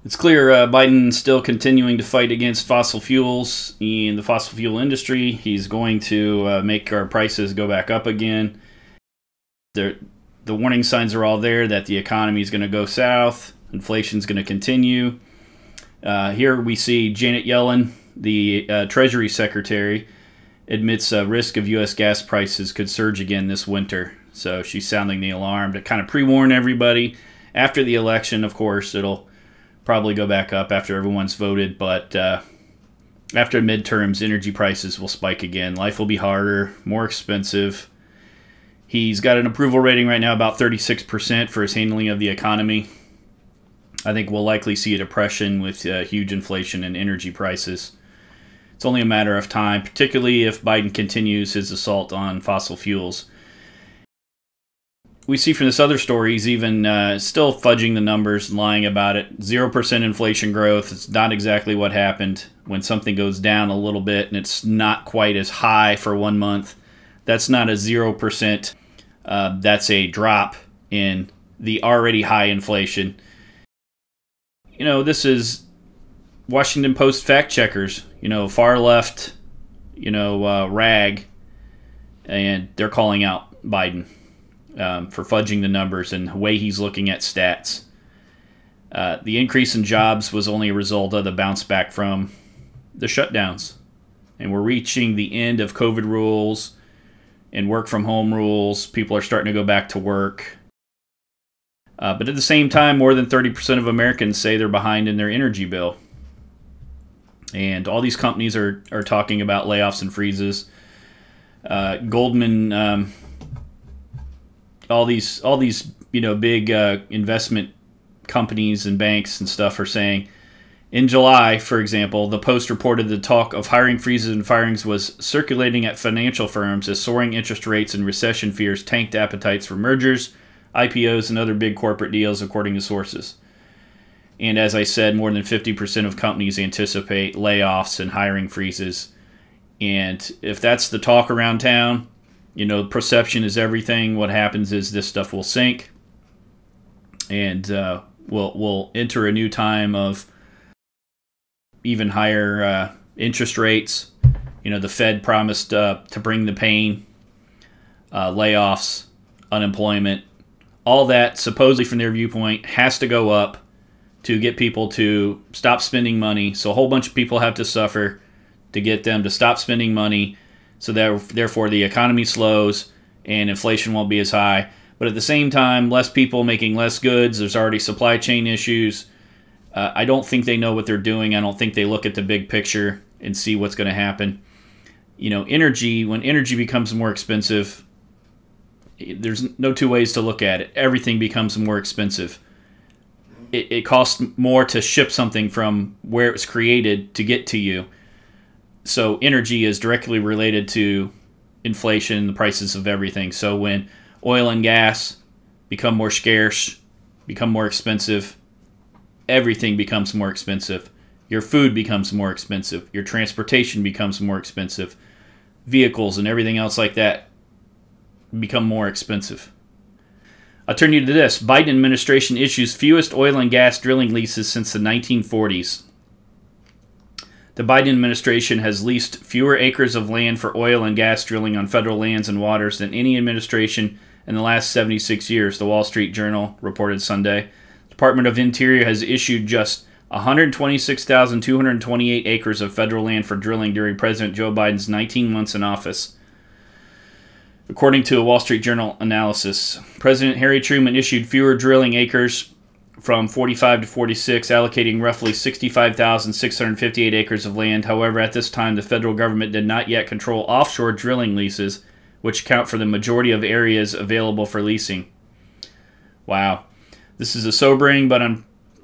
It's clear Biden's still continuing to fight against fossil fuels in the fossil fuel industry. He's going to make our prices go back up again. The warning signs are all there that the economy is going to go south. Inflation is going to continue. Here we see Janet Yellen, the Treasury Secretary, admits a risk of U.S. gas prices could surge again this winter. So she's sounding the alarm to kind of pre-warn everybody. After the election, of course, it'll probably go back up after everyone's voted, but after midterms, energy prices will spike again. Life will be harder, more expensive. He's got an approval rating right now about 36% for his handling of the economy. I think we'll likely see a depression with huge inflation and energy prices. It's only a matter of time, particularly if Biden continues his assault on fossil fuels. We see from this other story, he's even still fudging the numbers and lying about it. 0% inflation growth. It's not exactly what happened. When something goes down a little bit and it's not quite as high for 1 month, that's not a 0%. That's a drop in the already high inflation. You know, this is Washington Post fact checkers, far left, rag, and they're calling out Biden for fudging the numbers and the way he's looking at stats. The increase in jobs was only a result of the bounce back from the shutdowns. And we're reaching the end of COVID rules and work from home rules. People are starting to go back to work. But at the same time, more than 30% of Americans say they're behind in their energy bill. And all these companies are talking about layoffs and freezes. Goldman, all these big investment companies and banks and stuff are saying, in July, for example, the Post reported the talk of hiring freezes and firings was circulating at financial firms as soaring interest rates and recession fears tanked appetites for mergers, IPOs, and other big corporate deals, according to sources. And as I said, more than 50% of companies anticipate layoffs and hiring freezes. And if that's the talk around town, perception is everything. What happens is this stuff will sink, and we'll enter a new time of even higher interest rates. The Fed promised to bring the pain, layoffs, unemployment, all that supposedly from their viewpoint has to go up to get people to stop spending money. So a whole bunch of people have to suffer to get them to stop spending money. So that therefore the economy slows and inflation won't be as high. But at the same time, less people making less goods. There's already supply chain issues. I don't think they know what they're doing. I don't think they look at the big picture and see what's going to happen. Energy, when energy becomes more expensive, there's no two ways to look at it. Everything becomes more expensive. It costs more to ship something from where it was created to get to you. So energy is directly related to inflation, the prices of everything. So when oil and gas become more scarce, become more expensive, everything becomes more expensive. Your food becomes more expensive. Your transportation becomes more expensive. Vehicles and everything else like that become more expensive. I'll turn you to this. Biden administration issues fewest oil and gas drilling leases since the 1940s. The Biden administration has leased fewer acres of land for oil and gas drilling on federal lands and waters than any administration in the last 76 years, the Wall Street Journal reported Sunday. The Department of Interior has issued just 126,228 acres of federal land for drilling during President Joe Biden's 19 months in office. According to a Wall Street Journal analysis, President Harry Truman issued fewer drilling acres from 45 to 46, allocating roughly 65,658 acres of land. However, at this time, the federal government did not yet control offshore drilling leases, which account for the majority of areas available for leasing. Wow. This is a sobering but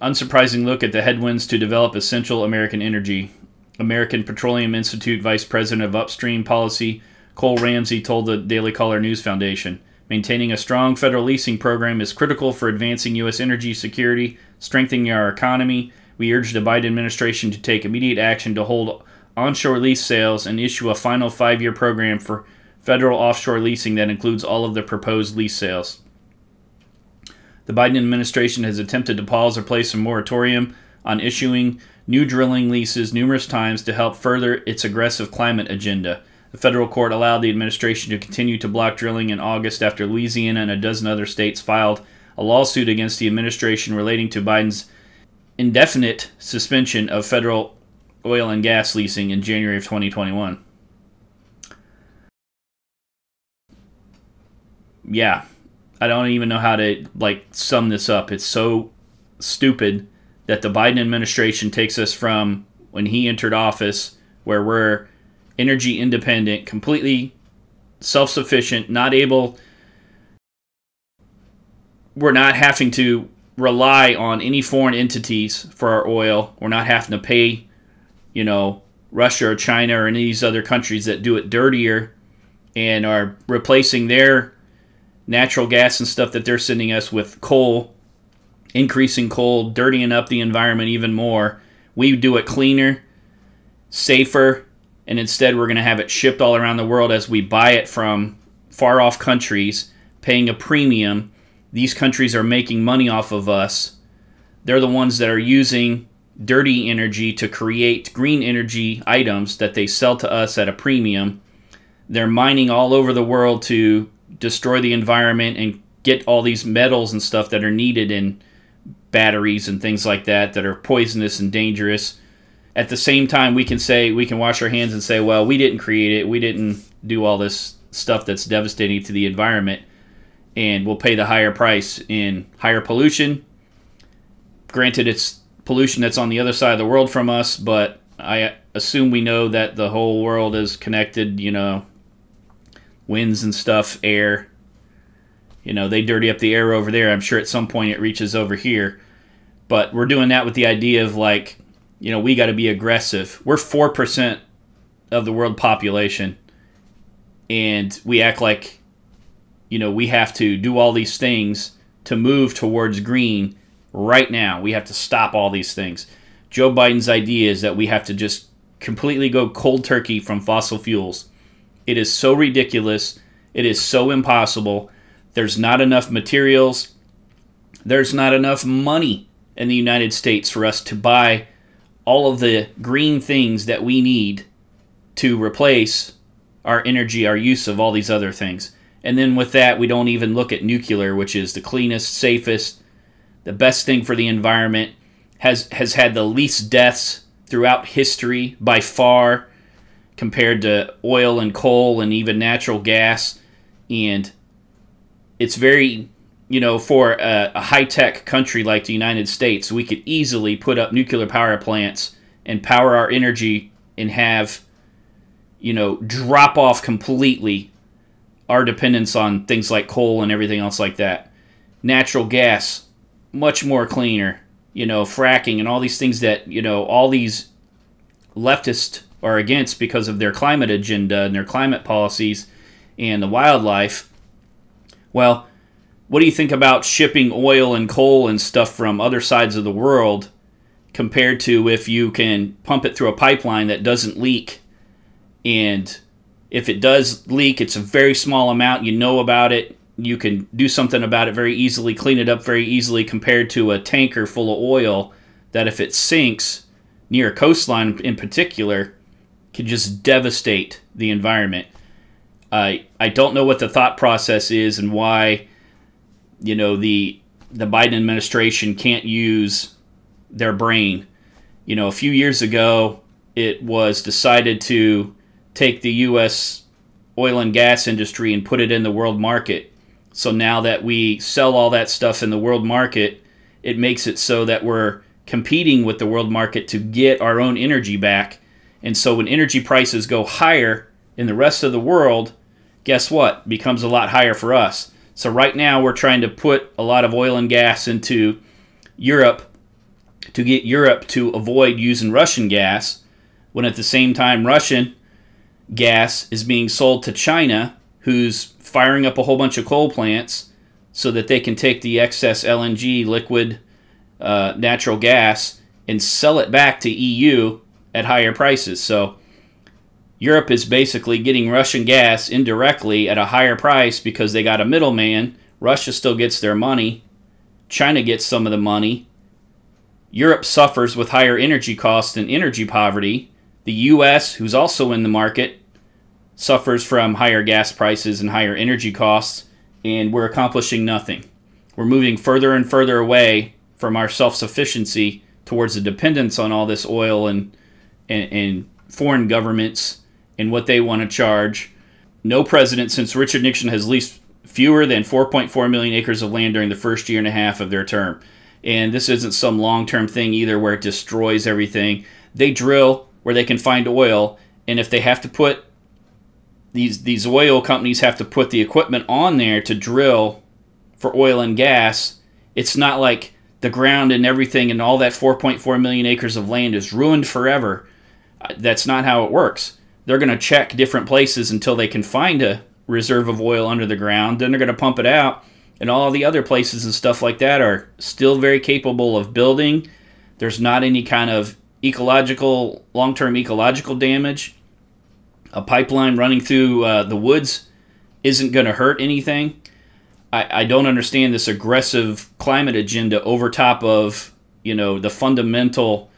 unsurprising look at the headwinds to develop essential American energy. American Petroleum Institute Vice President of Upstream Policy, Cole Ramsey, told the Daily Caller News Foundation, maintaining a strong federal leasing program is critical for advancing U.S. energy security, strengthening our economy. We urge the Biden administration to take immediate action to hold onshore lease sales and issue a final 5-year program for federal offshore leasing that includes all of the proposed lease sales. The Biden administration has attempted to pause or place a moratorium on issuing new drilling leases numerous times to help further its aggressive climate agenda. The federal court allowed the administration to continue to block drilling in August after Louisiana and a dozen other states filed a lawsuit against the administration relating to Biden's indefinite suspension of federal oil and gas leasing in January of 2021. Yeah, I don't even know how to sum this up. It's so stupid that the Biden administration takes us from when he entered office, where we're energy independent, completely self-sufficient, we're not having to rely on any foreign entities for our oil. We're not having to pay, Russia or China or any of these other countries that do it dirtier and are replacing their natural gas and stuff that they're sending us with coal, increasing coal, dirtying up the environment even more. We do it cleaner, safer, and instead we're going to have it shipped all around the world as we buy it from far-off countries, paying a premium. These countries are making money off of us. They're the ones that are using dirty energy to create green energy items that they sell to us at a premium. They're mining all over the world to destroy the environment and get all these metals and stuff that are needed in batteries and things like that are poisonous and dangerous. At the same time, we can wash our hands and say, well, we didn't create it. We didn't do all this stuff that's devastating to the environment, and we'll pay the higher price in higher pollution. Granted, it's pollution that's on the other side of the world from us, but I assume we know that the whole world is connected, winds and stuff, air. They dirty up the air over there. I'm sure at some point it reaches over here. But we're doing that with the idea of we got to be aggressive. We're 4% of the world population, and we act like, we have to do all these things to move towards green right now. We have to stop all these things. Joe Biden's idea is that we have to just completely go cold turkey from fossil fuels. It is so ridiculous. It is so impossible. There's not enough materials. There's not enough money in the United States for us to buy all of the green things that we need to replace our energy, our use of all these other things. And then with that, we don't even look at nuclear, which is the cleanest, safest, the best thing for the environment, has had the least deaths throughout history by far, compared to oil and coal and even natural gas. And it's very, for a high-tech country like the United States, we could easily put up nuclear power plants and power our energy and have, drop off completely our dependence on things like coal and everything else like that. Natural gas, much more cleaner. Fracking and all these things that, all these leftists are against because of their climate agenda and their climate policies and the wildlife. Well, what do you think about shipping oil and coal and stuff from other sides of the world compared to if you can pump it through a pipeline that doesn't leak? And if it does leak, it's a very small amount. You know about it. You can do something about it very easily, clean it up very easily, compared to a tanker full of oil that if it sinks near a coastline in particular, could just devastate the environment. I don't know what the thought process is and why, the Biden administration can't use their brain. A few years ago, it was decided to take the U.S. oil and gas industry and put it in the world market. So now that we sell all that stuff in the world market, it makes it so that we're competing with the world market to get our own energy back. And so when energy prices go higher in the rest of the world, guess what? It becomes a lot higher for us. So right now we're trying to put a lot of oil and gas into Europe to get Europe to avoid using Russian gas, when at the same time Russian gas is being sold to China, who's firing up a whole bunch of coal plants so that they can take the excess LNG, liquid natural gas, and sell it back to EU at higher prices. So Europe is basically getting Russian gas indirectly at a higher price because they got a middleman. Russia still gets their money. China gets some of the money. Europe suffers with higher energy costs and energy poverty. The U.S., who's also in the market, suffers from higher gas prices and higher energy costs, and we're accomplishing nothing. We're moving further and further away from our self-sufficiency towards the dependence on all this oil and foreign governments and what they want to charge. No president since Richard Nixon has leased fewer than 4.4 million acres of land during the first year and a half of their term. And this isn't some long-term thing either where it destroys everything. They drill where they can find oil, and if they have to put these oil companies have to put the equipment on there to drill for oil and gas, it's not like the ground and everything and all that 4.4 million acres of land is ruined forever. That's not how it works. They're going to check different places until they can find a reserve of oil under the ground. Then they're going to pump it out, and all the other places and stuff like that are still very capable of building. There's not any kind of long-term ecological damage. A pipeline running through the woods isn't going to hurt anything. I don't understand this aggressive climate agenda over top of, the fundamental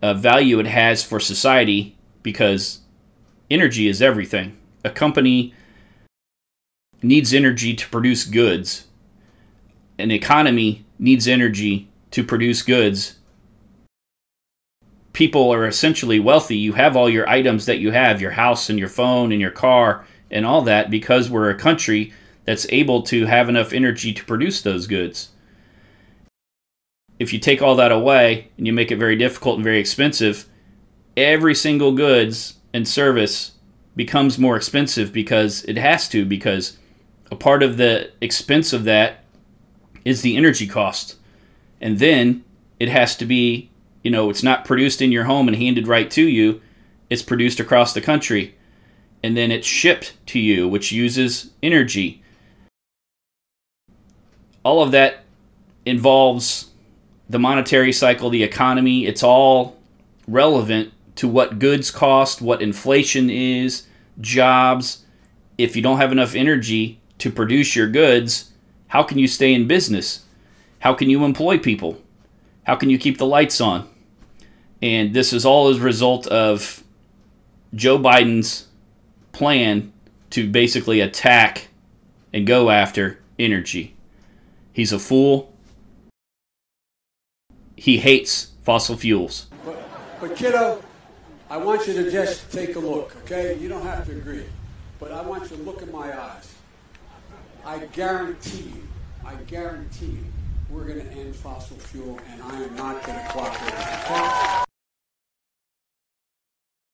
value it has for society, because energy is everything. A company needs energy to produce goods. An economy needs energy to produce goods. People are essentially wealthy. You have all your items that you have, your house and your phone and your car and all that, because we're a country that's able to have enough energy to produce those goods. If you take all that away and you make it very difficult and very expensive, every single goods and service becomes more expensive, because it has to, because a part of the expense of that is the energy cost. And then it has to be, it's not produced in your home and handed right to you. It's produced across the country. And then it's shipped to you, which uses energy. All of that involves the monetary cycle, the economy. It's all relevant to what goods cost, what inflation is, jobs. If you don't have enough energy to produce your goods, how can you stay in business? How can you employ people? How can you keep the lights on? And this is all as a result of Joe Biden's plan to basically attack and go after energy. He's a fool. He hates fossil fuels. But kiddo, I want you to just take a look, okay? You don't have to agree. But I want you to look in my eyes. I guarantee you, we're going to end fossil fuel, and I am not going to cooperate. Okay?